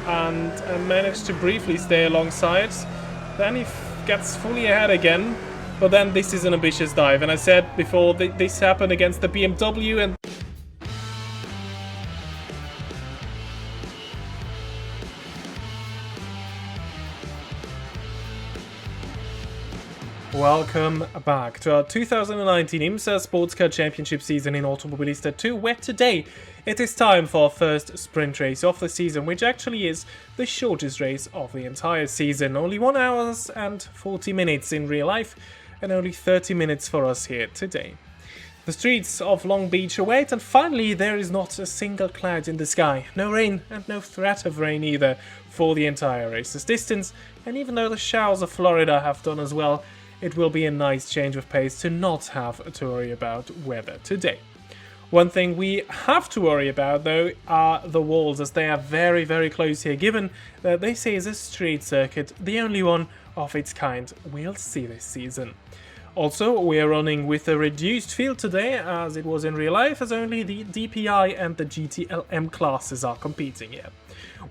and managed to briefly stay alongside. Then he gets fully ahead again, but then this is an ambitious dive. And I said before, this happened against the BMW, and welcome back to our 2019 IMSA Sports Car Championship season in Automobilista 2, where today it is time for our first sprint race of the season, which actually is the shortest race of the entire season. Only 1 hour and 40 minutes in real life, and only 30 minutes for us here today. The streets of Long Beach await, and finally there is not a single cloud in the sky. No rain, and no threat of rain either for the entire race's distance, and even though the showers of Florida have done as well, it will be a nice change of pace to not have to worry about weather today. One thing we have to worry about though are the walls, as they are very, very close here, given that this is a street circuit, the only one of its kind we'll see this season. Also, we are running with a reduced field today, as it was in real life, as only the DPI and the GTLM classes are competing here.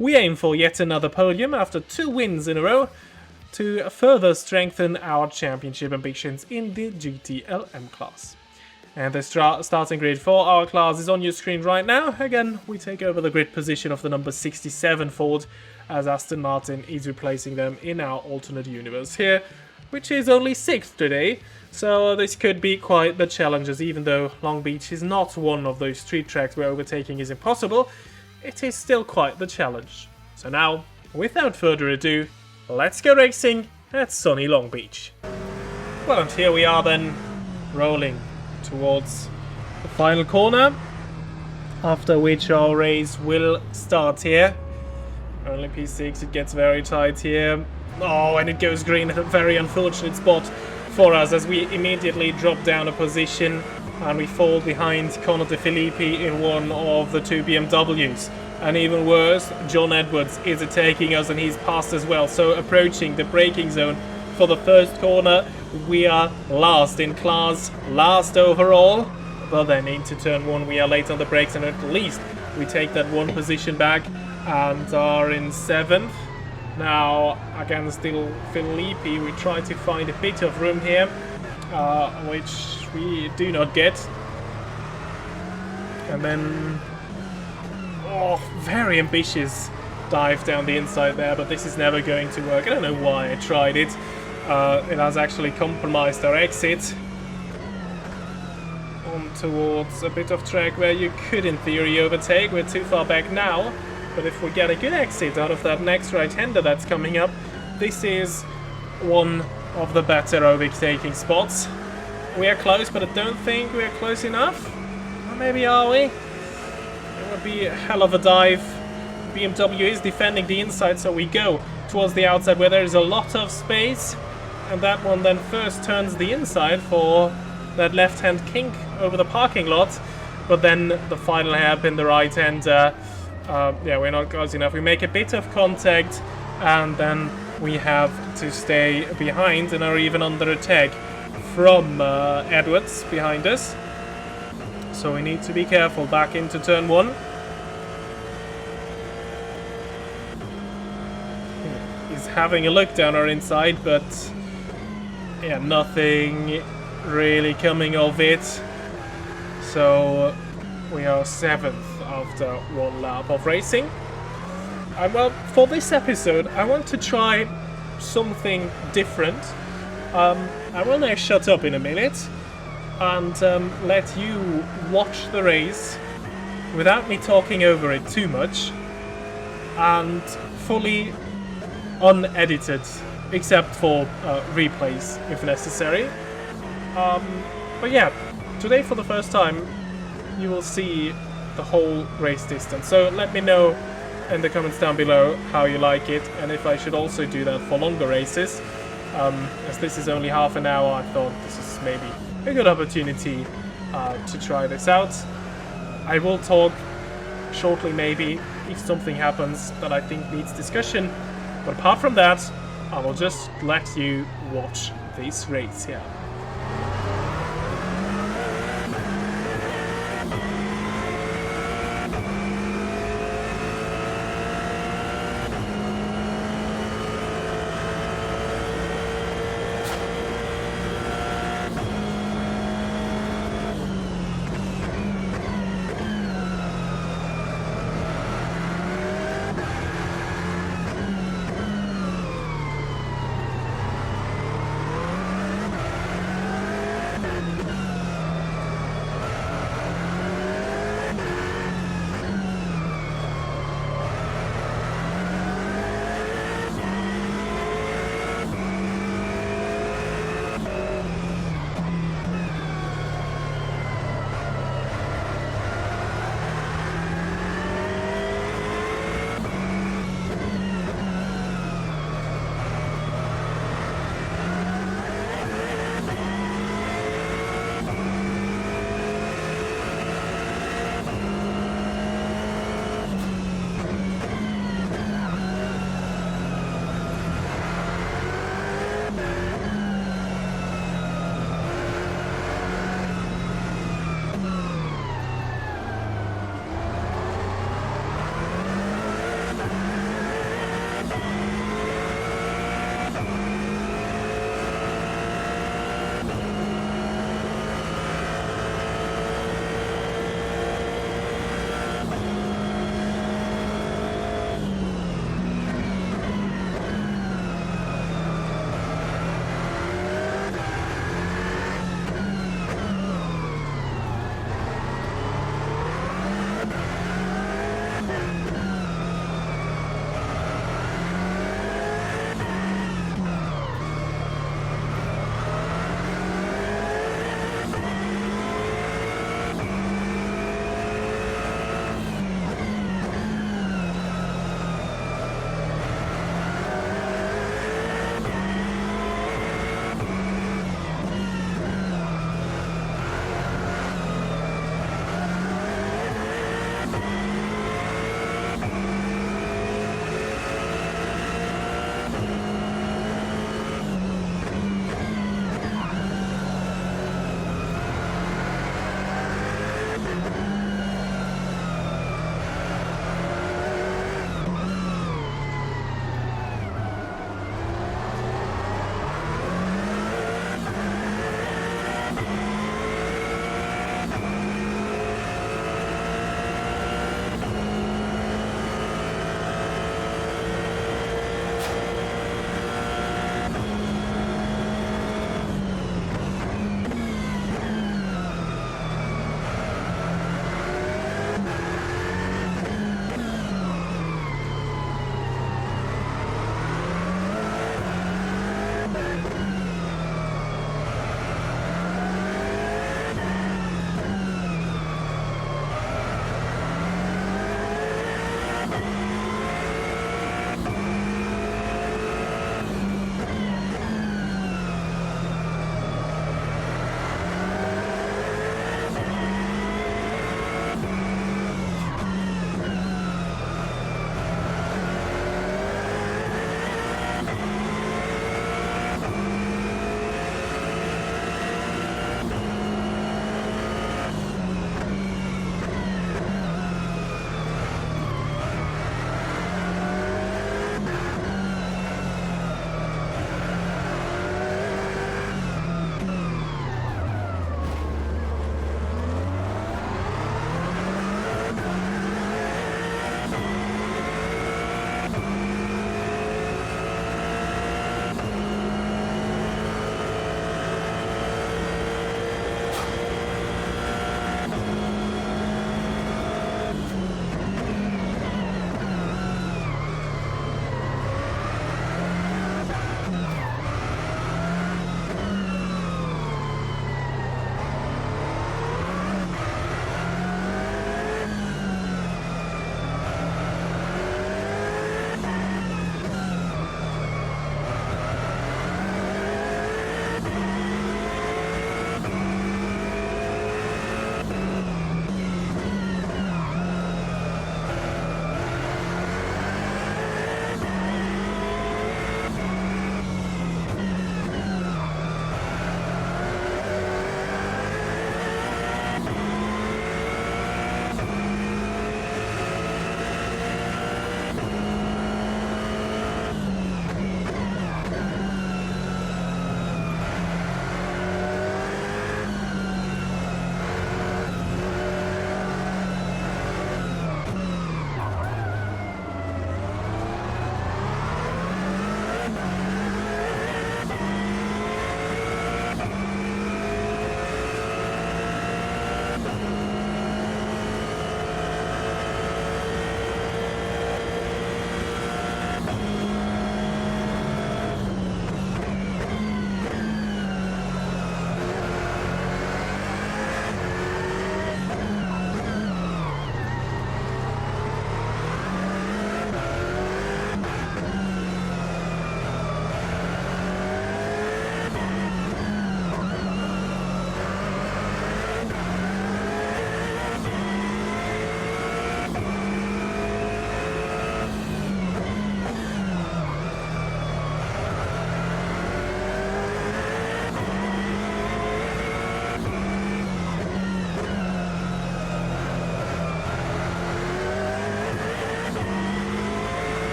We aim for yet another podium after 2 wins in a row, to further strengthen our championship ambitions in the GTLM class. And the starting grid for our class is on your screen right now. Again, we take over the grid position of the number 67 Ford, as Aston Martin is replacing them in our alternate universe here, which is only 6th today, so this could be quite the challenges. Even though Long Beach is not one of those street tracks where overtaking is impossible, it is still quite the challenge. So now, without further ado, let's go racing at sunny Long Beach. Well, and here we are then, rolling towards the final corner, after which our race will start here. Only P6, it gets very tight here. Oh, and it goes green at a very unfortunate spot for us, as we immediately drop down a position and we fall behind Conor De Filippi in one of the 2 BMWs. And even worse, John Edwards is attacking us, and he's passed as well. So approaching the braking zone for the first corner, we are last in class, last overall. But then into turn 1 we are late on the brakes, and at least we take that 1 position back and are in 7th. Now against De Filippi we try to find a bit of room here, which we do not get. And then very ambitious dive down the inside there, but this is never going to work. I don't know why I tried it. It has actually compromised our exit on towards a bit of track where you could in theory overtake. We're too far back now, but if we get a good exit out of that next right-hander that's coming up, this is one of the better overtaking spots. We are close, but I don't think we're close enough. Or maybe are we? It would be a hell of a dive. BMW is defending the inside, so we go towards the outside where there is a lot of space, and that one then first turns the inside for that left-hand kink over the parking lot, but then the final hairpin, the right-hander, yeah, we're not close enough. We make a bit of contact, and then we have to stay behind and are even under attack from Edwards behind us. So we need to be careful back into turn 1. He's having a look down our inside, but yeah, nothing really coming of it. So we are 7th after 1 lap of racing. And well, for this episode I want to try something different. I will now shut up in a minute and let you watch the race without me talking over it too much, and fully unedited, except for replays if necessary. But yeah, today for the first time you will see the whole race distance, so let me know in the comments down below how you like it, and if I should also do that for longer races. As this is only half an hour, I thought this is maybe a good opportunity to try this out. I will talk shortly maybe if something happens that I think needs discussion, but apart from that I will just let you watch this race here.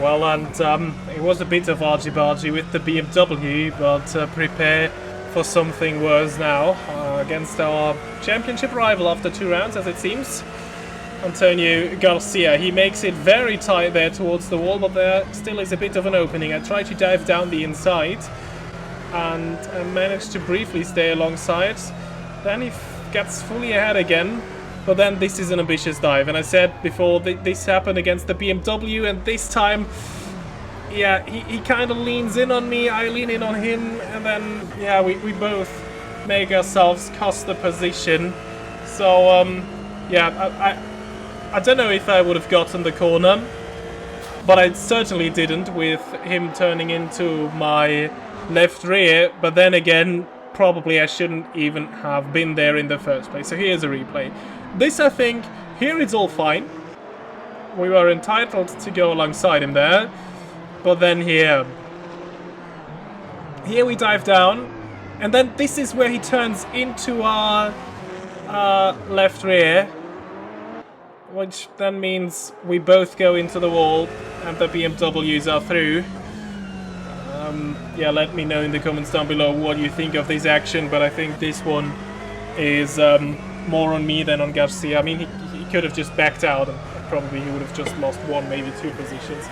Well, and it was a bit of argy-bargy with the BMW, but prepare for something worse now against our championship rival after 2 rounds, as it seems. Antonio Garcia, he makes it very tight there towards the wall, but there still is a bit of an opening. I try to dive down the inside and manage to briefly stay alongside. Then he gets fully ahead again, but then this is an ambitious dive. And I said before, this happened against the BMW, and this time, yeah, he kind of leans in on me, I lean in on him, and then, yeah, we both make ourselves cost the position. So, yeah, I don't know if I would have gotten the corner, but I certainly didn't with him turning into my left rear. But then again, probably I shouldn't even have been there in the first place. So here's a replay. This, I think, here it's all fine. We were entitled to go alongside him there. But then here we dive down. And then this is where he turns into our left rear, which then means we both go into the wall and the BMWs are through. Yeah, let me know in the comments down below what you think of this action, but I think this one is more on me than on Garcia. I mean, he could have just backed out and probably he would have just lost 1, maybe 2 positions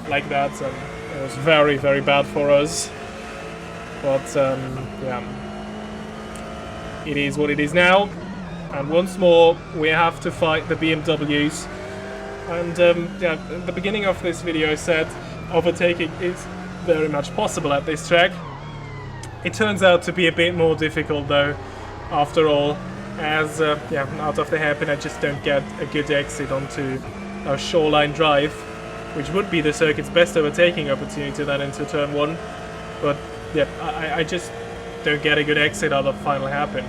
like that, and it was very, very bad for us. But, yeah, it is what it is now. And once more, we have to fight the BMWs. And yeah, at the beginning of this video I said overtaking is very much possible at this track. It turns out to be a bit more difficult though, after all, as yeah, out of the hairpin I just don't get a good exit onto our shoreline drive, which would be the circuit's best overtaking opportunity then into turn 1. But yeah, I just don't get a good exit out of final hairpin.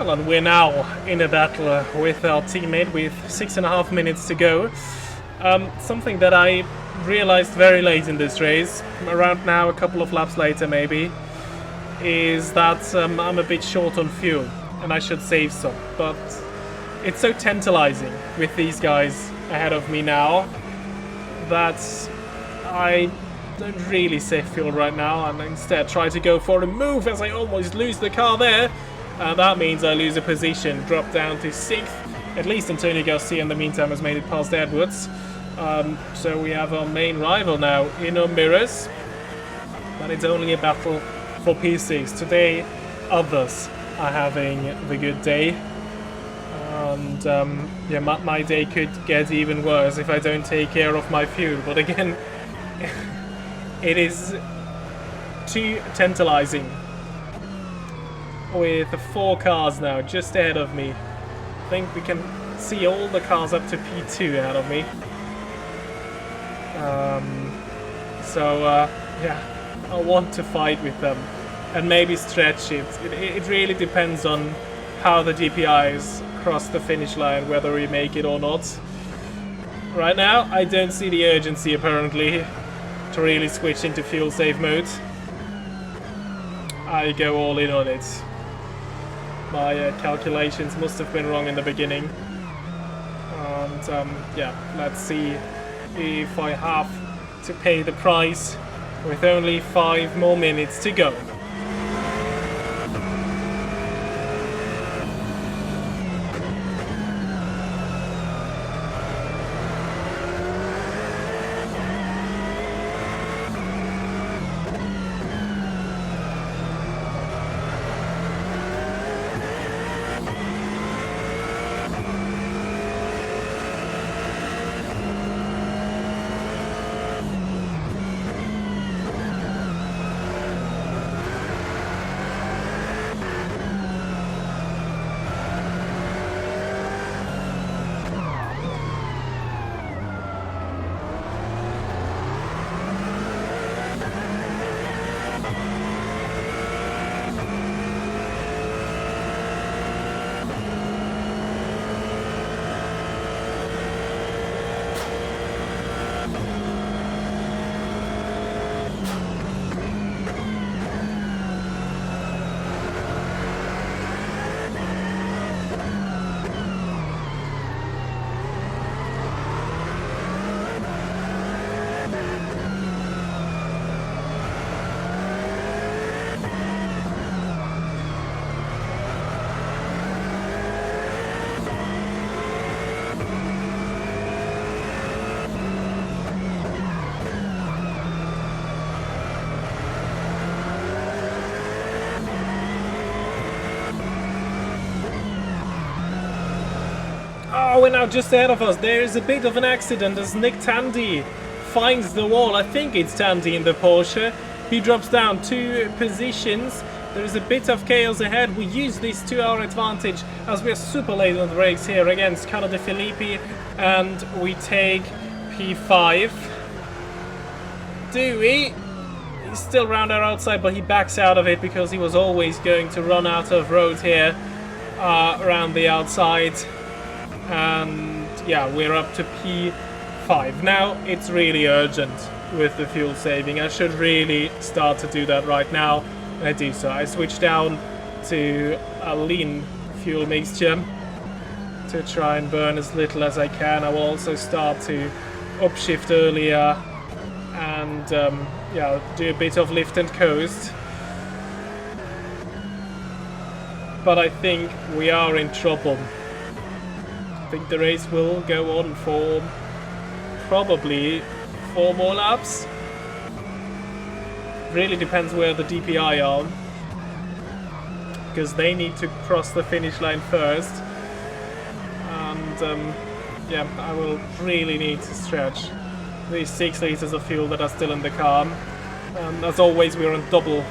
Well, and we're now in a battle with our teammate with 6.5 minutes to go. Something that I realized very late in this race, around now, a couple of laps later maybe, is that I'm a bit short on fuel and I should save some. But it's so tantalizing with these guys ahead of me now that I don't really save fuel right now and instead try to go for a move as I almost lose the car there. That means I lose a position, drop down to 6th. At least Antonio Garcia in the meantime has made it past Edwards. So we have our main rival now in our mirrors. But it's only a battle for P6. Today others are having the good day. And yeah, my day could get even worse if I don't take care of my fuel. But again, it is too tantalizing. With the 4 cars now just ahead of me. I think we can see all the cars up to P2 ahead of me. Yeah, I want to fight with them and maybe stretch it. It really depends on how the DPIs cross the finish line, whether we make it or not. Right now, I don't see the urgency apparently to really switch into fuel save mode. I go all in on it. My calculations must have been wrong in the beginning. And yeah, let's see if I have to pay the price with only 5 more minutes to go. Oh, we're now just ahead of us. There is a bit of an accident as Nick Tandy finds the wall. I think it's Tandy in the Porsche. He drops down 2 positions. There is a bit of chaos ahead. We use this to our advantage as we are super late on the race here against Carlo De Filippi, and we take P5. Do we? He's still round our outside, but he backs out of it because he was always going to run out of road here around the outside. And yeah, we're up to P5. Now it's really urgent with the fuel saving. I should really start to do that right now. I do so. I switch down to a lean fuel mixture to try and burn as little as I can. I will also start to upshift earlier and yeah, do a bit of lift and coast. But I think we are in trouble. I think the race will go on for probably 4 more laps. Really depends where the DPI are, because they need to cross the finish line first. And yeah, I will really need to stretch these 6 liters of fuel that are still in the car. As always, we're on double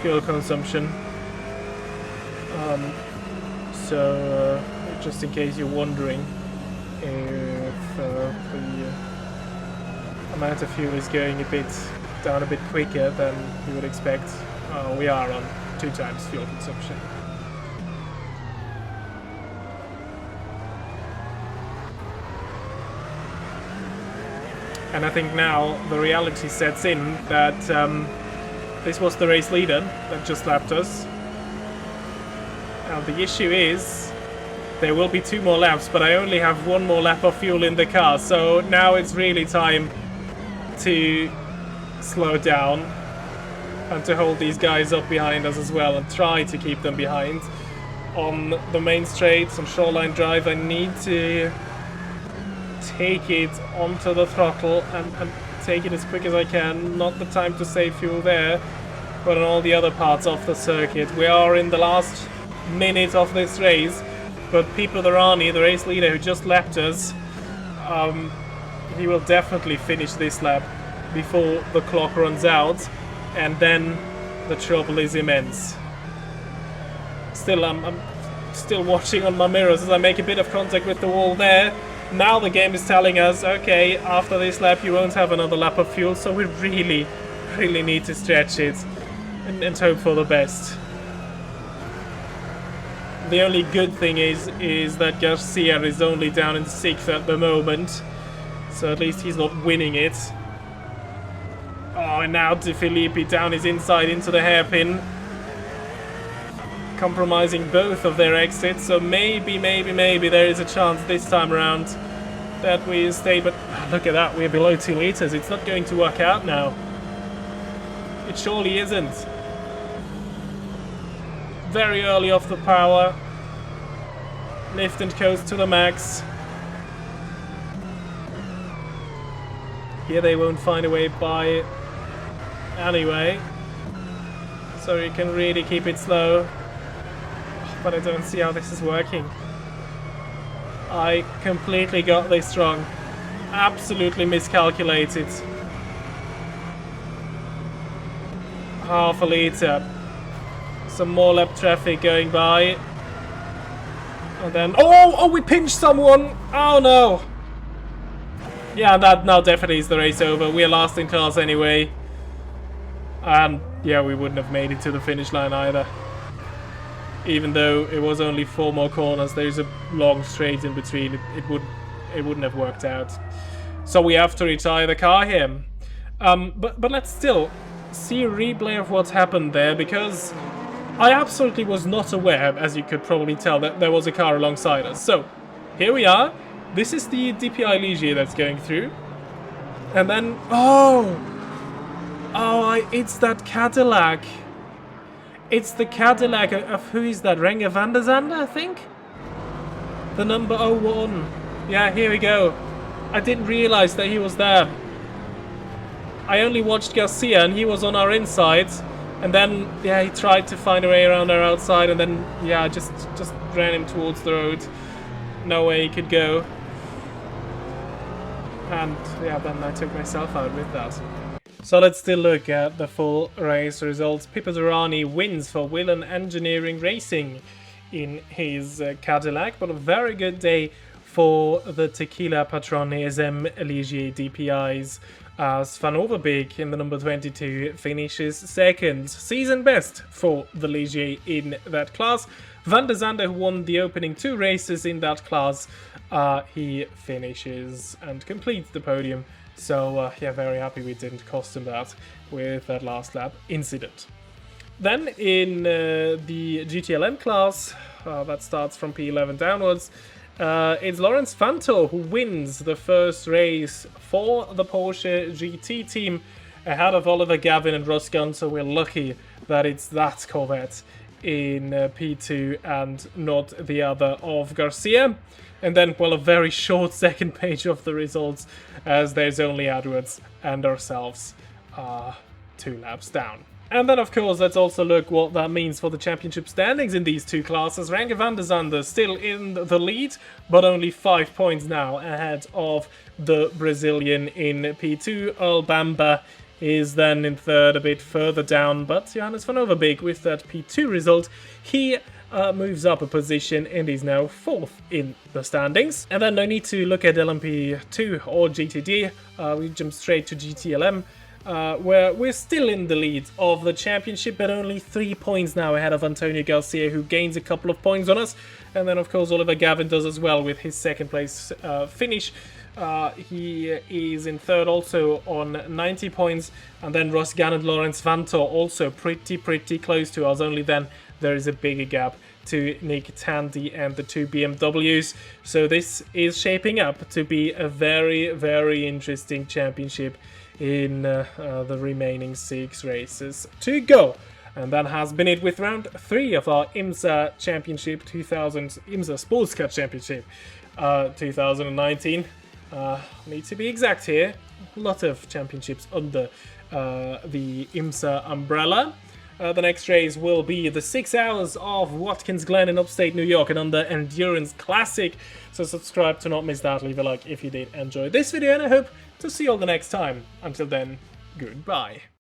fuel consumption. So just in case you're wondering if the amount of fuel is going down a bit quicker than you would expect, we are on 2 times fuel consumption. And I think now the reality sets in that this was the race leader that just lapped us. Now the issue is there will be 2 more laps, but I only have 1 more lap of fuel in the car. So now it's really time to slow down and to hold these guys up behind us as well and try to keep them behind. On the main straights, on Shoreline Drive, I need to take it onto the throttle and take it as quick as I can. Not the time to save fuel there, but on all the other parts of the circuit. We are in the last minute of this race, but Peter Rani, the race leader who just lapped us, he will definitely finish this lap before the clock runs out, and then the trouble is immense. Still, I'm still watching on my mirrors as I make a bit of contact with the wall there. Now the game is telling us, okay, after this lap you won't have another lap of fuel, so we really need to stretch it and hope for the best. The only good thing is that Garcia is only down in 6th at the moment, so at least he's not winning it. Oh, and now De Filippi down his inside into the hairpin, compromising both of their exits, so maybe there is a chance this time around that we stay, but look at that, we're below 2 liters. It's not going to work out now. It surely isn't. Very early off the power. Lift and coast to the max. Here they won't find a way by anyway, so you can really keep it slow. But I don't see how this is working. I completely got this wrong. Absolutely miscalculated. Half a litre. Some more lap traffic going by. And then... Oh, we pinched someone! Oh no! Yeah, that now definitely is the race over. We are last in class anyway. And yeah, we wouldn't have made it to the finish line either. Even though it was only 4 more corners, there's a long straight in between. It wouldn't have worked out. So we have to retire the car here. But let's still see a replay of what's happened there, because I absolutely was not aware, as you could probably tell, that there was a car alongside us. So here we are. This is the DPI Ligier that's going through. And then... it's that Cadillac. It's the Cadillac of who is that? Renger van der Zande, I think? The number 01. Yeah, here we go. I didn't realize that he was there. I only watched Garcia and he was on our inside. And then, yeah, he tried to find a way around our outside, and then, yeah, just ran him towards the road. No way he could go. And, yeah, then I took myself out with that. So let's still look at the full race results. Pippo Durrani wins for Willen Engineering Racing in his Cadillac, but a very good day for the Tequila Patron ESM Ligier DPIs, as Van Overbeek in the number 22 finishes second. Season best for the Ligier in that class. Van der Zande, who won the opening 2 races in that class, he finishes and completes the podium. So, yeah, very happy we didn't cost him that with that last lap incident. Then in the GTLM class, that starts from P11 downwards, it's Lawrence Fanto who wins the first race for the Porsche GT team ahead of Oliver Gavin and Ross Gunn, so we're lucky that it's that Corvette in P2 and not the other of Garcia. And then, well, a very short second page of the results, as there's only Edwards and ourselves 2 laps down. And then, of course, let's also look what that means for the championship standings in these 2 classes. Renger van der Zande still in the lead, but only 5 points now ahead of the Brazilian in P2. Earl Bamba is then in third, a bit further down, but Johannes van Overbeek with that P2 result, he moves up a position and is now 4th in the standings. And then no need to look at LMP2 or GTD, we jump straight to GTLM, where we're still in the lead of the championship, but only 3 points now ahead of Antonio Garcia, who gains a couple of points on us. And then, of course, Oliver Gavin does as well with his second place finish. He is in third also on 90 points, and then Ross Gann and Lawrence Vantor also pretty close to us. Only then there is a bigger gap to Nick Tandy and the two BMWs. So this is shaping up to be a very interesting championship in the remaining 6 races to go. And that has been it with round 3 of our IMSA Championship IMSA Sports Car Championship 2019. Need to be exact here. A lot of championships under the IMSA umbrella. The next race will be the 6 hours of Watkins Glen in upstate New York and under Endurance Classic. So subscribe to not miss that. Leave a like if you did enjoy this video, and I hope to see you all the next time. Until then, goodbye.